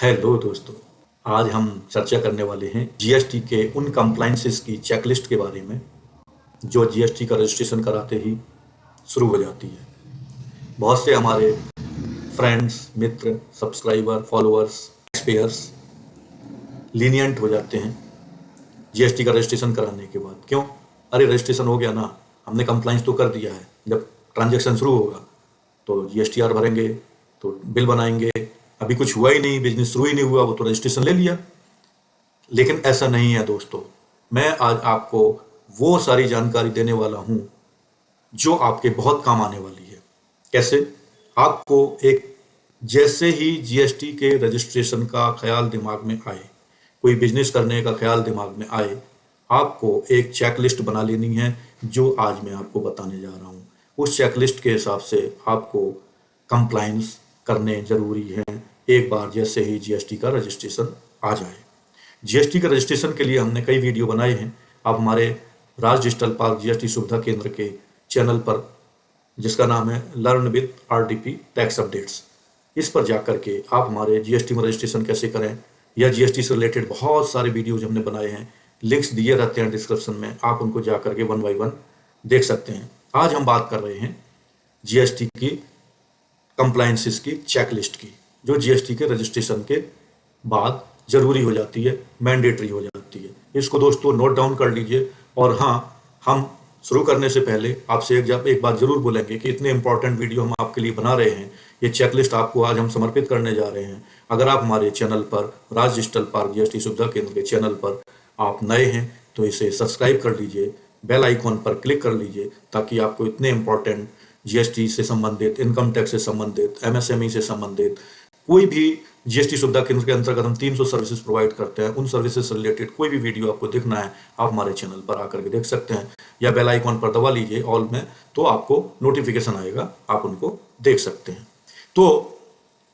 Hello दोस्तों। आज हम चर्चा करने वाले हैं जीएसटी के उन कंप्लाइंसेस की चेकलिस्ट के बारे में जो जीएसटी का रजिस्ट्रेशन कराते ही शुरू हो जाती है। बहुत से हमारे फ्रेंड्स, मित्र, subscriber, followers, tax payers lenient हो जाते हैं जीएसटी का रजिस्ट्रेशन कराने के बाद। क्यों? अरे रजिस्ट्रेशन हो गया ना, हमने कंप्लाइंस तो कर दिया है। जब ट्रांजैक्शन शुरू होगा तो जीएसटीआर भरेंगे, तो बिल बनाएंगे। अभी कुछ हुआ ही नहीं, बिजनेस शुरू ही नहीं हुआ, वो तो रजिस्ट्रेशन ले लिया। लेकिन ऐसा नहीं है दोस्तों। मैं आज आपको वो सारी जानकारी देने वाला हूं जो आपके बहुत काम आने वाली है। कैसे? आपको एक जैसे ही जीएसटी के रजिस्ट्रेशन का ख्याल दिमाग में आए, कोई बिजनेस करने का ख्याल दिमाग में आए, आपको एक चेकलिस्ट बना लेनी है जो आज मैं आपको बताने जा रहा हूं। उस चेकलिस्ट के हिसाब से आपको कंप्लायंस करने जरूरी हैं एक बार जैसे ही जीएसटी का रजिस्ट्रेशन आ जाए। जीएसटी का रजिस्ट्रेशन के लिए हमने कई वीडियो बनाए हैं। आप हमारे राज डिजिटल पार्क जीएसटी सुविधा केंद्र के चैनल पर, जिसका नाम है learn with RDP tax updates, इस पर जाकर के आप हमारे जीएसटी में रजिस्ट्रेशन कैसे करें या जीएसटी से रिलेटेड बहुत सारे वीडियोज हमने बनाए हैं। लिंक्स दिए रहते हैं डिस्क्रिप्शन में, आप उनको जाकर के 1 बाय 1 देख सकते हैं। आज हम बात कर रहे हैं जीएसटी की कंप्लायंसेस की चेकलिस्ट की, जो जीएसटी के रजिस्ट्रेशन के बाद जरूरी हो जाती है, मैंडेटरी हो जाती है। इसको दोस्तों नोट डाउन कर लीजिए। और हाँ, हम शुरू करने से पहले आपसे एक बात जरूर बोलेंगे कि इतने इंपॉर्टेंट वीडियो हम आपके लिए बना रहे हैं, ये चेकलिस्ट आपको आज हम समर्पित करने जा रहे हैं। अगर आप हमारे चैनल पर, राज डिजिटल पार्क जीएसटी सुविधा केंद्र के चैनल पर आप नए हैं तो इसे सब्सक्राइब कर लीजिए, बेल आइकॉन पर क्लिक कर लीजिए, ताकि आपको इतने इंपॉर्टेंट जीएसटी से संबंधित, इनकम टैक्स से संबंधित, एमएसएमई से संबंधित कोई भी जीएसटी सुविधा केंद्र के अंतर्गत हम 300 सर्विसेज प्रोवाइड करते हैं, उन सर्विसेज से रिलेटेड कोई भी वीडियो आपको देखना है, आप हमारे चैनल पर आकर के देख सकते हैं, या बेल आइकॉन पर दबा लीजिए ऑल में, तो आपको नोटिफिकेशन आएगा, आप उनको देख सकते हैं। तो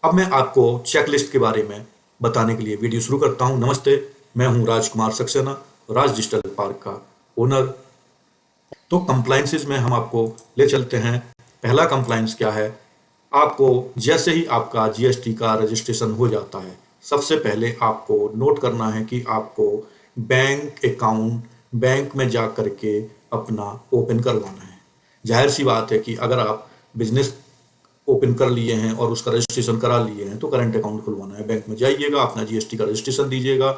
अब मैं आपको चेकलिस्ट के बारे में बताने के लिए वीडियो शुरू करता हूं। नमस्ते, मैं हूं राजकुमार सक्सेना, राज डिजिटल पार्क का ओनर। तो कंप्लायंसेस में हम आपको ले चलते हैं। पहला कंप्लायंस क्या है? आपको जैसे ही आपका जीएसटी का रजिस्ट्रेशन हो जाता है, सबसे पहले आपको नोट करना है कि आपको बैंक अकाउंट बैंक में जा करके अपना ओपन करवाना है। जाहिर सी बात है कि अगर आप बिजनेस ओपन कर लिए हैं और उसका रजिस्ट्रेशन करा लिए हैं तो करंट अकाउंट खुलवाना है। बैंक में जाइएगा, अपना जीएसटी का रजिस्ट्रेशन दीजिएगा,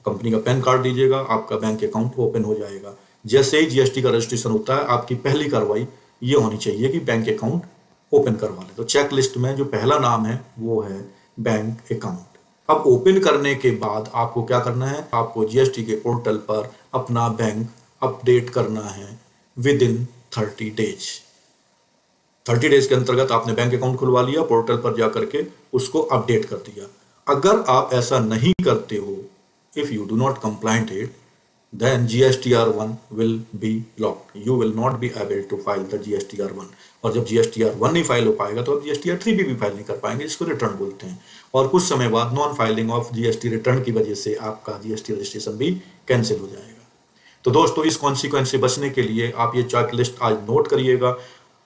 कंपनी का पैन कार्ड दीजिएगा, आपका बैंक अकाउंट ओपन हो जाएगा। जैसे ही जीएसटी का रजिस्ट्रेशन होता है, आपकी पहली कार्रवाई ये होनी चाहिए कि बैंक अकाउंट ओपन करवा लें। तो चेक लिस्ट में जो पहला नाम है वो है बैंक अकाउंट। अब ओपन करने के बाद आपको क्या करना है? आपको जीएसटी के पोर्टल पर अपना बैंक अपडेट करना है विद इन 30 डेज। 30 डेज के अंतर्गत आपने बैंक अकाउंट खुलवा लिया, पोर्टल पर जाकर के उसको अपडेट कर दिया। अगर आप ऐसा नहीं करते हो, if you do not complaint it, then GSTR1 will be blocked. You will not be able to file the GSTR1. और जब GSTR1 नहीं फाइल हो पाएगा तो आप GSTR3 भी फाइल नहीं कर पाएंगे, जिसको रिटर्न बोलते हैं। और कुछ समय बाद non filing of GST return की वजह से आपका जीएसटी रजिस्ट्रेशन भी कैंसिल हो जाएगा। तो दोस्तों, इस कॉन्सिक्वेंस से बचने के लिए आप ये चेकलिस्ट आज नोट करिएगा,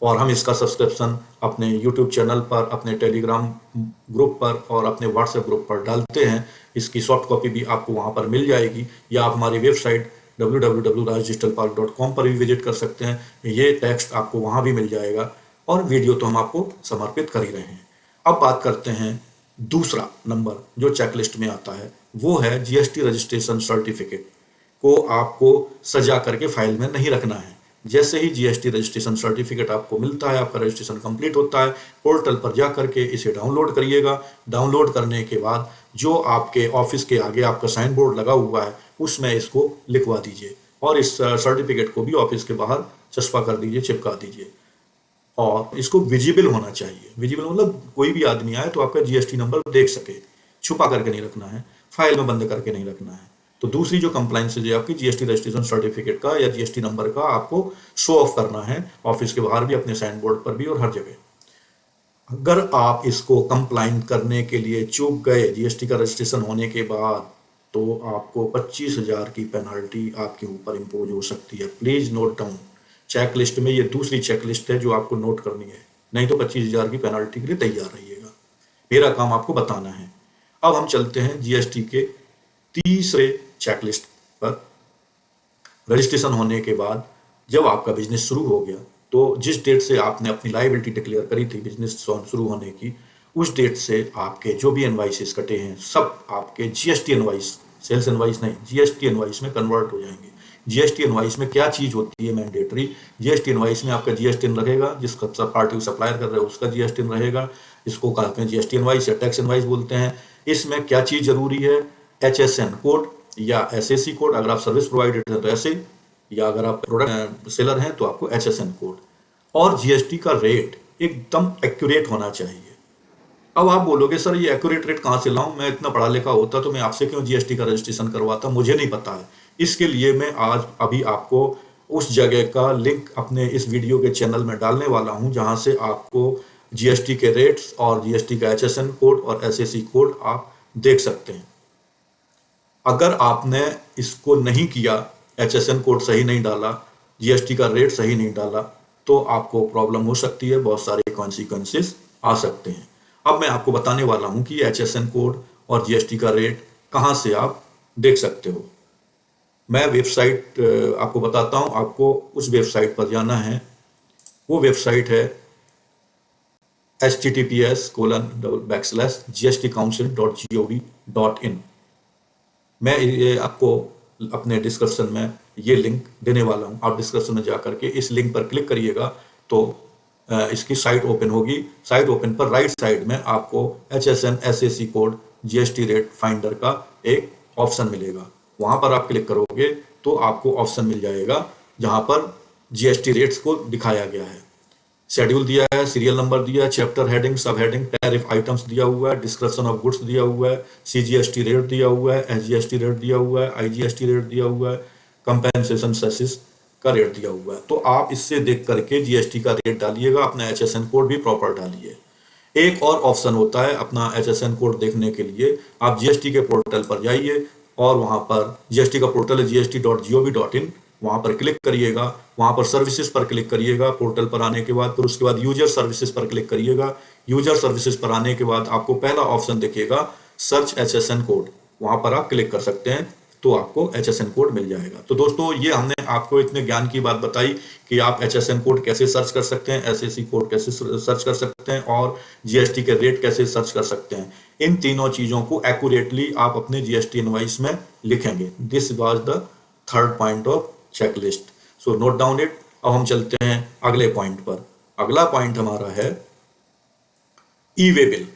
और हम इसका सब्सक्रिप्शन अपने यूट्यूब चैनल पर, अपने टेलीग्राम ग्रुप पर और अपने व्हाट्सएप ग्रुप पर डालते हैं। इसकी सॉफ्ट कॉपी भी आपको वहां पर मिल जाएगी, या आप हमारी वेबसाइट www.rajdigitalpark पर भी विजिट कर सकते हैं। ये टेक्स्ट आपको वहां भी मिल जाएगा, और वीडियो तो हम आपको समर्पित कर ही रहे हैं। अब बात करते हैं दूसरा नंबर जो चेकलिस्ट में आता है, वो है जीएसटी रजिस्ट्रेशन सर्टिफिकेट को आपको सजा करके फाइल में नहीं रखना है। जैसे ही जीएसटी रजिस्ट्रेशन सर्टिफिकेट आपको मिलता है, आपका रजिस्ट्रेशन कंप्लीट होता है, पोर्टल पर जा करके इसे डाउनलोड करिएगा। डाउनलोड करने के बाद जो आपके ऑफिस के आगे आपका साइन बोर्ड लगा हुआ है, उसमें इसको लिखवा दीजिए, और इस सर्टिफिकेट को भी ऑफिस के बाहर चस्पा कर दीजिए, चिपका दीजिए। और इसको विजिबल होना चाहिए। विजिबल मतलब कोई भी आदमी आए तो आपका जीएसटी नंबर देख सके। छुपा करके नहीं रखना है, फाइल में बंद करके नहीं रखना है। तो दूसरी जो कंप्लायंस है आपकी जीएसटी रजिस्ट्रेशन सर्टिफिकेट का या जीएसटी नंबर का, आपको शो ऑफ करना है ऑफिस के बाहर भी, अपने साइन बोर्ड पर भी, और हर जगह। अगर आप इसको कंप्लाइंट करने के लिए चूक गए जीएसटी का रजिस्ट्रेशन होने के बाद, तो आपको 25,000 की पेनल्टी आपके ऊपर इम्पोज हो सकती है। Please note down. चेकलिस्ट में ये दूसरी चेकलिस्ट है जो आपको नोट करनी है, नहीं तो 25,000 की पेनल्टी के लिए तैयार रहिएगा। मेरा काम आपको बताना है। अब हम चलते हैं जीएसटी के तीसरे चेकलिस्ट पर। रजिस्ट्रेशन होने के बाद जब आपका बिजनेस शुरू हो गया, तो जिस डेट से आपने अपनी लायबिलिटी डिक्लेयर करी थी बिजनेस शुरू होने की, उस डेट से आपके जो भी इनवाइसेस कटे हैं सब आपके जीएसटी इनवाइस, सेल्स इनवाइस नहीं, जीएसटी इनवाइस में कन्वर्ट हो जाएंगे। जीएसटी इनवाइस में क्या चीज होती है मैंडेटरी? जीएसटी इनवाइस में आपका जीएसटी रहेगा, जिसका पार्टी सप्लायर कर रहे हो उसका जीएसटी रहेगा, इसको कहते हैं जीएसटी इनवाइस या टैक्स इनवाइस बोलते हैं। इसमें क्या चीज जरूरी है? HSN कोड या SAC कोड, अगर आप सर्विस प्रोवाइडर हैं तो ऐसे, या अगर आप प्रोडक्ट सेलर हैं तो आपको HSN कोड। और जीएसटी का रेट एकदम एक्यूरेट होना चाहिए। अब आप बोलोगे सर ये एक्यूरेट रेट कहाँ से लाऊं, मैं इतना पढ़ा लिखा होता तो मैं आपसे क्यों जीएसटी का रजिस्ट्रेशन करवाता, मुझे नहीं पता है। इसके लिए मैं आज अभी आपको उस जगह का लिंक अपने इस वीडियो के चैनल में डालने वाला हूं, जहां से आपको जीएसटी के रेट्स और जीएसटी का HSN कोड और SAC कोड आप देख सकते हैं। अगर आपने इसको नहीं किया, HSN कोड सही नहीं डाला, जीएसटी का रेट सही नहीं डाला, तो आपको प्रॉब्लम हो सकती है, बहुत सारे कॉन्सिक्वेंसेस आ सकते हैं। अब मैं आपको बताने वाला हूं कि HSN कोड और जीएसटी का रेट कहां से आप देख सकते हो। मैं वेबसाइट आपको बताता हूं, आपको उस वेबसाइट पर जाना है। वो वेबसाइट है https://gstcouncil.gov.in। मैं ये आपको अपने डिस्क्रिप्शन में ये लिंक देने वाला हूं। आप डिस्क्रिप्शन में जाकर के इस लिंक पर क्लिक करिएगा तो इसकी साइट ओपन होगी। साइट ओपन पर राइट साइड में आपको HSN SAC code GST rate finder का एक ऑप्शन मिलेगा। वहां पर आप क्लिक करोगे तो आपको ऑप्शन मिल जाएगा जहां पर जीएसटी रेट्स को दिखाया गया है। शेड्यूल दिया है, सीरियल नंबर दिया है, चैप्टर हेडिंग, सब हेडिंग, टैरिफ आइटम्स दिया हुआ है, डिस्क्रिप्शन ऑफ गुड्स दिया हुआ है, CGST रेट दिया हुआ है, SGST रेट दिया हुआ है, IGST रेट दिया हुआ है, कंपेंसेशन सेसिस का रेट दिया हुआ है। तो आप इससे देख करके जीएसटी का रेट डालिएगा, अपना HSN कोड भी प्रॉपर डालिए। एक और ऑप्शन होता है अपना HSN कोड देखने के लिए, आप जीएसटी के पोर्टल पर जाइए और वहां पर जीएसटी का पोर्टल है gst.gov.in, वहां पर क्लिक करिएगा, वहां पर सर्विसेज पर क्लिक करिएगा। पोर्टल पर आने के बाद फिर उसके बाद यूजर सर्विसेज पर क्लिक करिएगा। यूजर सर्विसेज पर आने के बाद आपको पहला ऑप्शन दिखेगा सर्च HSN कोड, वहां पर आप क्लिक कर सकते हैं तो आपको HSN कोड मिल जाएगा। तो दोस्तों ये हमने आपको इतने ज्ञान की बात बताई कि आप HSN कोड कैसे सर्च कर सकते हैं, SAC कोड कैसे सर्च कर सकते हैं और जीएसटी के रेट कैसे सर्च कर सकते हैं। इन तीनों चीजों को एक्यूरेटली आप अपने जीएसटी इनवॉइस में लिखेंगे। This was the third point of checklist, so note down it. अब हम चलते हैं अगले पॉइंट पर। अगला पॉइंट हमारा है ई-वे बिल।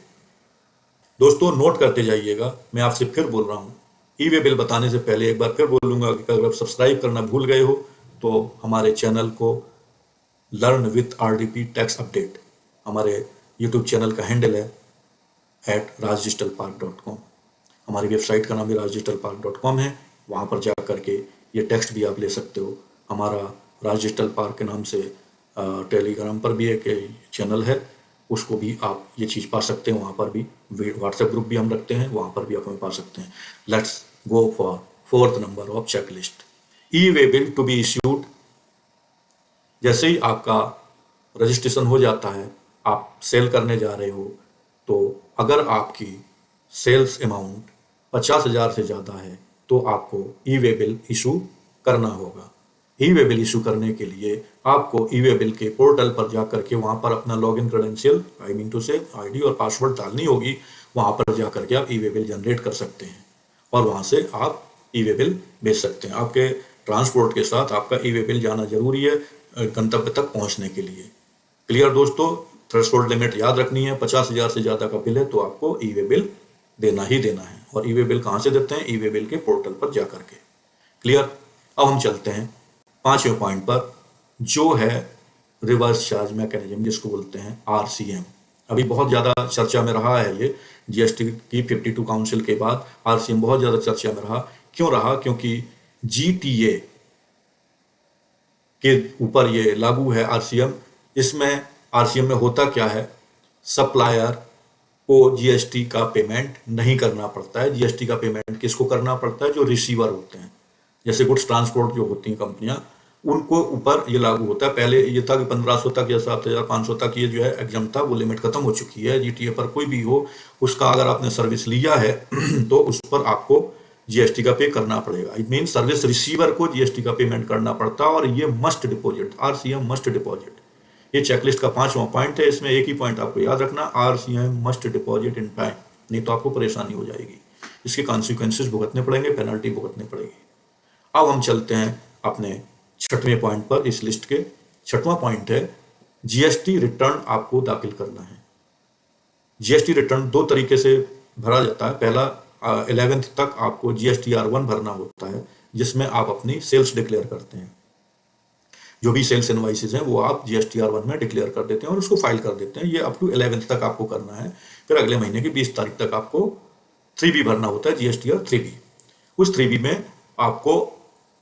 दोस्तों नोट करते जाइएगा, मैं आपसे फिर बोल रहा हूं, ई-वे बिल बताने से पहले एक बार फिर बोलूंगा कि अगर आप सब्सक्राइब करना भूल गए हो तो हमारे चैनल को learn with RDP tax update, हमारे यूट्यूब चैनल का हैंडल है @rajdigitalpark.com। हमारी वेबसाइट का नाम भी rajdigitalpark.com है, वहाँ पर जा करके ये टेक्स्ट भी आप ले सकते हो। हमारा राज डिजिटल पार्क के नाम से टेलीग्राम पर भी एक चैनल है, उसको भी आप ये चीज़ पा सकते हैं। वहाँ पर भी व्हाट्सएप ग्रुप भी हम रखते हैं, वहाँ पर भी आप हमें पा सकते हैं। Let's go for fourth number of checklist, e way bill to be issued. जैसे ही आपका रजिस्ट्रेशन हो जाता है, आप सेल करने जा रहे हो, तो अगर आपकी सेल्स अमाउंट 50,000 से ज़्यादा है तो आपको ई-वे बिल इशू करना होगा। ई-वे बिल इशू करने के लिए आपको ई-वे बिल के पोर्टल पर जाकर के वहाँ पर अपना login credential, I mean to say ID और पासवर्ड डालनी होगी। वहाँ पर जाकर के आप ई-वे बिल जनरेट कर सकते हैं और वहाँ से आप ई-वे बिल भेज सकते हैं। आपके ट्रांसपोर्ट के साथ आपका ई-वे बिल जाना जरूरी है गंतव्य तक पहुँचने के लिए। क्लियर दोस्तों, थ्रेशोल्ड लिमिट याद रखनी है, 50,000 से ज़्यादा का बिल है तो आपको ई-वे बिल देना ही देना है। और ई-वे बिल कहाँ से देते हैं? ई-वे बिल के पोर्टल पर जाकर के। क्लियर। अब हम चलते हैं पांचवें पॉइंट पर, जो है रिवर्स चार्ज मैकेनिज्म, जिसको बोलते हैं RCM। अभी बहुत ज़्यादा चर्चा में रहा है ये, जीएसटी की 52 काउंसिल के बाद RCM बहुत ज़्यादा चर्चा में रहा। क्यों रहा? क्योंकि GTA के ऊपर ये लागू है RCM। इसमें RCM में होता क्या है, सप्लायर को जीएसटी का पेमेंट नहीं करना पड़ता है। जीएसटी का पेमेंट किसको करना पड़ता है? जो रिसीवर होते हैं। जैसे गुड्स ट्रांसपोर्ट जो होती हैं कंपनियां, उनको ऊपर ये लागू होता है। पहले ये था कि 1500 तक या 7500 तक ये जो है एग्जाम था, वो लिमिट खत्म हो चुकी है। जीटीए पर कोई भी हो, उसका अगर आपने सर्विस लिया है तो उस पर आपको जीएसटी का पे करना पड़ेगा। इट मीन सर्विस रिसीवर को जीएसटी का पेमेंट करना पड़ता है, और ये must deposit, RCM must deposit. ये चेकलिस्ट का 5वां पॉइंट है। इसमें एक ही पॉइंट आपको याद रखना, RCM must deposit in time, नहीं तो आपको परेशानी हो जाएगी, इसके कॉन्सिक्वेंसेस भुगतने पड़ेंगे, पेनल्टी भुगतनी पड़ेगी। अब हम चलते हैं अपने 6वें पॉइंट पर। इस लिस्ट के 6वां पॉइंट है जीएसटी रिटर्न आपको दाखिल करना है। जीएसटी रिटर्न 2 तरीके से भरा जाता है। पहला 11th तक आपको GSTR1 भरना होता है, जिसमें आप अपनी सेल्स डिक्लेयर करते हैं। जो भी सेल्स इनवाइसेस हैं वो आप GSTR1 में डिक्लेयर कर देते हैं और उसको फाइल कर देते हैं। ये अप टू 11th तक आपको करना है। फिर अगले महीने की 20 तारीख तक आपको 3B भरना होता है, GSTR 3B। उस 3B में आपको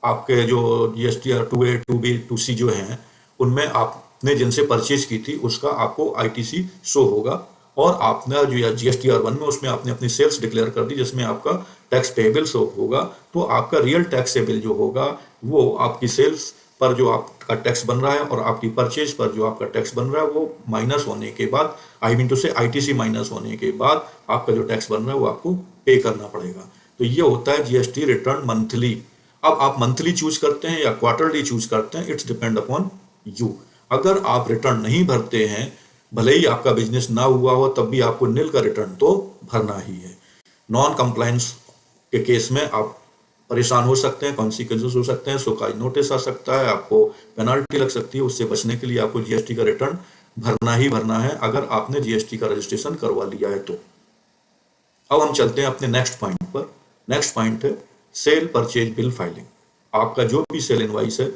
आपके जो GSTR 2A 2B 2C जो हैं, उनमें आपने जिनसे परचेज की थी उसका आपको ITC शो होगा, और आपने जो GSTR1 में उसमें आपने अपनी सेल्स डिक्लेयर कर दी, जिसमें आपका टैक्स पेबल शो होगा। तो आपका रियल टैक्सेबल जो होगा वो आपकी सेल्स पर जो आपका टैक्स बन रहा है और आपकी परचेज पर जो आपका टैक्स बन रहा है वो माइनस होने के बाद, आई मीन टू से ITC माइनस होने के बाद आपका जो टैक्स बन रहा है वो आपको पे करना पड़ेगा। तो ये होता है जीएसटी रिटर्न मंथली। अब आप मंथली चूज करते हैं या क्वार्टरली चूज करते हैं, इट्स डिपेंड अपॉन यू। अगर आप रिटर्न नहीं भरते हैं, भले ही आपका बिजनेस ना हुआ हो, तब भी आपको निल का रिटर्न तो भरना ही है। नॉन कंप्लायंस के केस में आप परेशान हो सकते हैं, कॉन्सिक्वेंसेस हो सकते हैं, शोकाज नोटिस आ सकता है, आपको पेनाल्टी लग सकती है। उससे बचने के लिए आपको जीएसटी का रिटर्न भरना ही भरना है, अगर आपने जीएसटी का रजिस्ट्रेशन करवा लिया है तो। अब हम चलते हैं अपने नेक्स्ट पॉइंट पर। नेक्स्ट पॉइंट है सेल परचेज बिल फाइलिंग। आपका जो भी सेल इनवाइस है,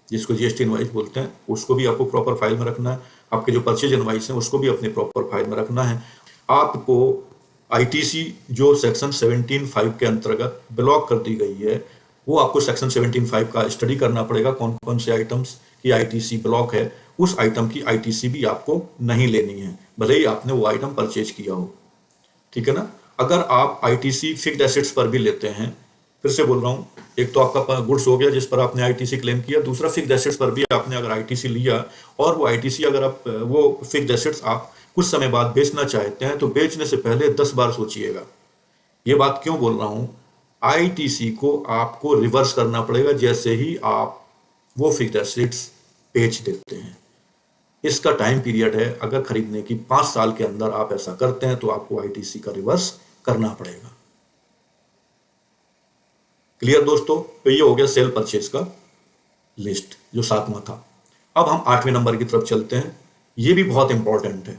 जिसको जीएसटी इनवाइस बोलते हैं, उसको भी आपको प्रॉपर फाइल में रखना है। आपके जो परचेज इनवाइस है उसको भी अपने प्रॉपर फाइल में रखना है। आपको आईटीसी जो सेक्शन 17(5) के अंतर्गत ब्लॉक कर दी गई है, वो आपको सेक्शन 17(5) का स्टडी करना पड़ेगा। कौन कौन से आइटम्स की आईटीसी ब्लॉक है, उस आइटम की आईटीसी भी आपको नहीं लेनी है, भले ही आपने वो आइटम परचेज किया हो। ठीक है ना। अगर आप आईटीसी फिक्स्ड एसेट्स पर भी लेते हैं, फिर से बोल रहा हूँ, एक तो आपका गुड्स हो गया जिस पर आपने आईटीसी क्लेम किया, दूसरा फिक्स्ड एसेट्स पर भी आपने अगर आईटीसी लिया, और वो आईटीसी अगर आप वो फिक्स्ड एसेट्स आप कुछ समय बाद बेचना चाहते हैं, तो बेचने से पहले 10 बार सोचिएगा। ये बात क्यों बोल रहा हूँ, आईटीसी को आपको रिवर्स करना पड़ेगा जैसे ही आप वो फिक्स्ड एसेट्स बेच देते हैं। इसका टाइम पीरियड है, अगर खरीदने की 5 साल के अंदर आप ऐसा करते हैं तो आपको आईटीसी का रिवर्स करना पड़ेगा। क्लियर दोस्तों। तो ये हो गया सेल परचेज का लिस्ट जो 7वां था। अब हम 8वें नंबर की तरफ चलते हैं। ये भी बहुत इंपॉर्टेंट है,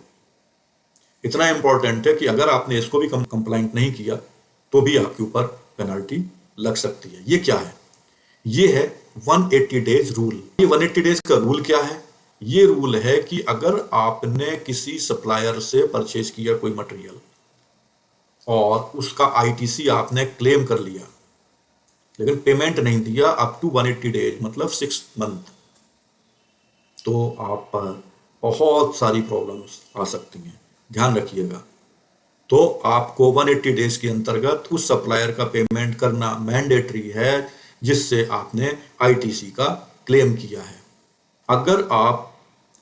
इतना इंपॉर्टेंट है कि अगर आपने इसको भी कंप्लाइंट नहीं किया तो भी आपके ऊपर पेनल्टी लग सकती है। ये क्या है, ये है 180 डेज रूल। ये 180 डेज का रूल क्या है, ये रूल है कि अगर आपने किसी सप्लायर से परचेज किया कोई मटेरियल और उसका आईटीसी आपने क्लेम कर लिया, लेकिन पेमेंट नहीं दिया अप टू 180 डेज मतलब 6 मंथ, तो आप पर बहुत सारी प्रॉब्लम्स आ सकती हैं, ध्यान रखिएगा। तो आपको 180 डेज के अंतर्गत उस सप्लायर का पेमेंट करना मैंडेटरी है जिससे आपने आईटीसी का क्लेम किया है। अगर आप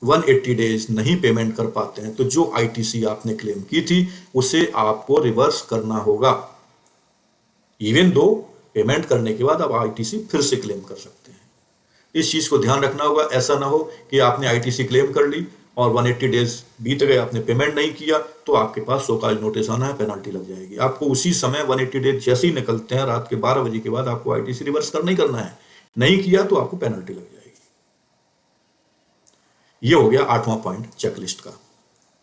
180 डेज नहीं पेमेंट कर पाते हैं तो जो आईटीसी आपने क्लेम की थी उसे आपको रिवर्स करना होगा। इवन दो पेमेंट करने के बाद आप आईटीसी फिर से क्लेम कर सकते हैं। इस चीज को ध्यान रखना होगा। ऐसा ना हो कि आपने आईटीसी क्लेम कर ली और 180 डेज बीत गए, आपने पेमेंट नहीं किया, तो आपके पास शोकाज नोटिस आना है, पेनल्टी लग जाएगी। आपको उसी समय 180 डेज जैसे ही निकलते हैं रात के 12 बजे के बाद आपको आईटीसी रिवर्स करना ही करना है। नहीं किया तो आपको पेनल्टी लग जाएगी। ये हो गया 8वां पॉइंट चेकलिस्ट का।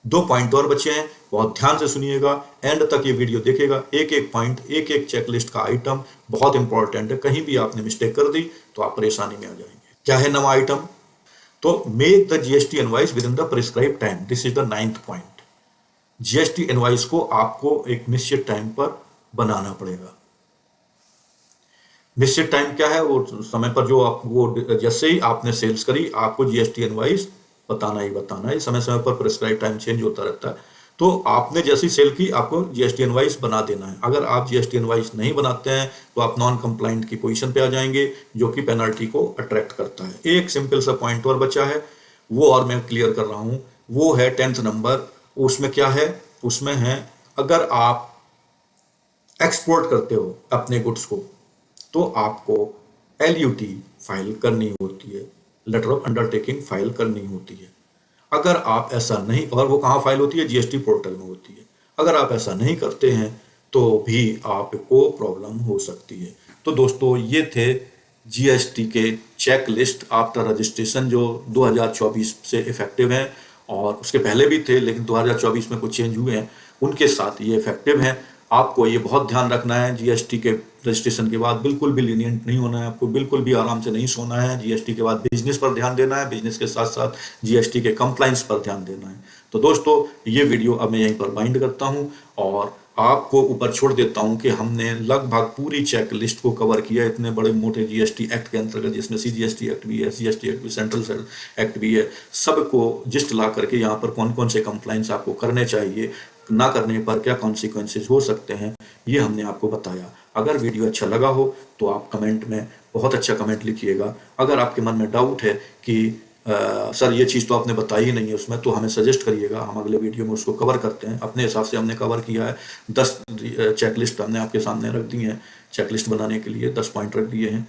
2 पॉइंट और बचे हैं, बहुत ध्यान से सुनिएगा, एंड तक ये वीडियो देखेगा। एक एक पॉइंट, एक एक चेकलिस्ट का आइटम बहुत इंपॉर्टेंट है। कहीं भी आपने मिस्टेक कर दी तो आप परेशानी में आ जाएंगे। क्या है नवा आइटम, तो make the GST invoice with in the prescribe time. This is the 9th point. GST invoice को आपको एक निश्चित टाइम पर बनाना पड़ेगा। निश्चित टाइम क्या है, वो समय पर जो आप वो जैसे ही आपने सेल्स करी आपको जीएसटी इनवॉइस बताना ही बताना है। समय समय पर प्रिस्क्राइब टाइम चेंज होता रहता है, तो आपने जैसी सेल की आपको जीएसटी इनवॉइस बना देना है। अगर आप जीएसटी इनवॉइस नहीं बनाते हैं तो आप नॉन कंप्लाइंट की पोजीशन पे आ जाएंगे, जो कि पेनल्टी को अट्रैक्ट करता है। एक सिंपल सा पॉइंट और बचा है, वो और मैं क्लियर कर रहा हूं, वो है 10th नंबर। उसमें क्या है, उसमें है अगर आप एक्सपोर्ट करते हो अपने गुड्स को तो आपको LUT फाइल करनी होती है, लेटर ऑफ अंडरटेकिंग फाइल करनी होती है। अगर आप ऐसा नहीं, और वो कहाँ फाइल होती है, जीएसटी पोर्टल में होती है। अगर आप ऐसा नहीं करते हैं तो भी आपको प्रॉब्लम हो सकती है। तो दोस्तों ये थे जीएसटी के चेक लिस्ट आफ्टर रजिस्ट्रेशन जो 2024 से इफेक्टिव हैं, और उसके पहले भी थे लेकिन 2024 में कुछ चेंज हुए हैं, उनके साथ ये इफेक्टिव हैं। आपको ये बहुत ध्यान रखना है, जीएसटी के रजिस्ट्रेशन के बाद बिल्कुल भी लीनियंट नहीं होना है, आपको बिल्कुल भी आराम से नहीं सोना है। जीएसटी के बाद बिजनेस पर ध्यान देना है, बिजनेस के साथ साथ जीएसटी के कंप्लाइंस पर ध्यान देना है। तो दोस्तों ये वीडियो अब मैं यहीं पर बाइंड करता हूँ और आपको ऊपर छोड़ देता हूं कि हमने लगभग पूरी चेक लिस्ट को कवर किया इतने बड़े मोटे जीएसटी एक्ट के अंतर्गत, जिसमें सीजीएसटी एक्ट भी है, सीएसटी एक्ट भी, सेंट्रल एक्ट भी है। सबको जिस्ट ला करके यहाँ पर कौन कौन से कंप्लाइंस आपको करने चाहिए, ना करने पर क्या कॉन्सिक्वेंसेज हो सकते हैं, ये हमने आपको बताया। अगर वीडियो अच्छा लगा हो तो आप कमेंट में बहुत अच्छा कमेंट लिखिएगा। अगर आपके मन में डाउट है कि सर ये चीज़ तो आपने बताई ही नहीं है उसमें, तो हमें सजेस्ट करिएगा, हम अगले वीडियो में उसको कवर करते हैं। अपने हिसाब से हमने कवर किया है, 10 चेकलिस्ट हमने आपके सामने रख दी हैं। चेकलिस्ट बनाने के लिए 10 पॉइंट रख दिए हैं।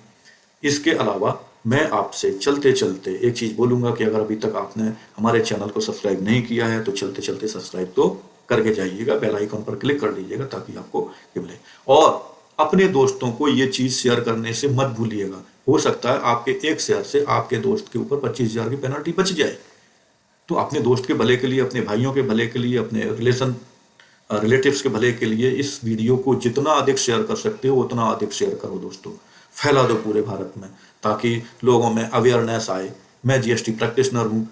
इसके अलावा मैं आपसे चलते चलते एक चीज़ बोलूँगा कि अगर अभी तक आपने हमारे चैनल को सब्सक्राइब नहीं किया है तो चलते चलते सब्सक्राइब तो करके जाइएगा, बेल आइकन पर क्लिक कर दीजिएगा ताकि आपको ये मिले। और अपने दोस्तों को ये चीज़ शेयर करने से मत भूलिएगा। हो सकता है आपके एक शेयर से आपके दोस्त के ऊपर 25,000 की पेनल्टी बच जाए। तो अपने दोस्त के भले के लिए, अपने भाइयों के भले के लिए, अपने रिलेटिव्स के भले के लिए इस वीडियो को जितना अधिक शेयर कर सकते हो उतना अधिक शेयर करो दोस्तों, फैला दो पूरे भारत में ताकि लोगों में अवेयरनेस आए। मैं जीएसटी प्रैक्टिशनर हूँ,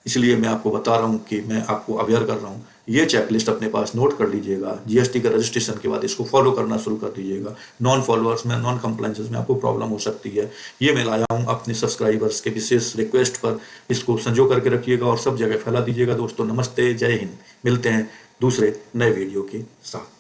इसलिए मैं आपको बता रहा हूँ कि मैं आपको अवेयर कर रहा हूँ। ये चेकलिस्ट अपने पास नोट कर लीजिएगा। जीएसटी का रजिस्ट्रेशन के बाद इसको फॉलो करना शुरू कर दीजिएगा। नॉन फॉलोअर्स में, नॉन कंप्लाइंसेस में आपको प्रॉब्लम हो सकती है। ये मैं लाया हूँ अपने सब्सक्राइबर्स के विशेष रिक्वेस्ट पर। इसको संजो करके रखिएगा और सब जगह फैला दीजिएगा दोस्तों। नमस्ते, जय हिंद। मिलते हैं दूसरे नए वीडियो के साथ।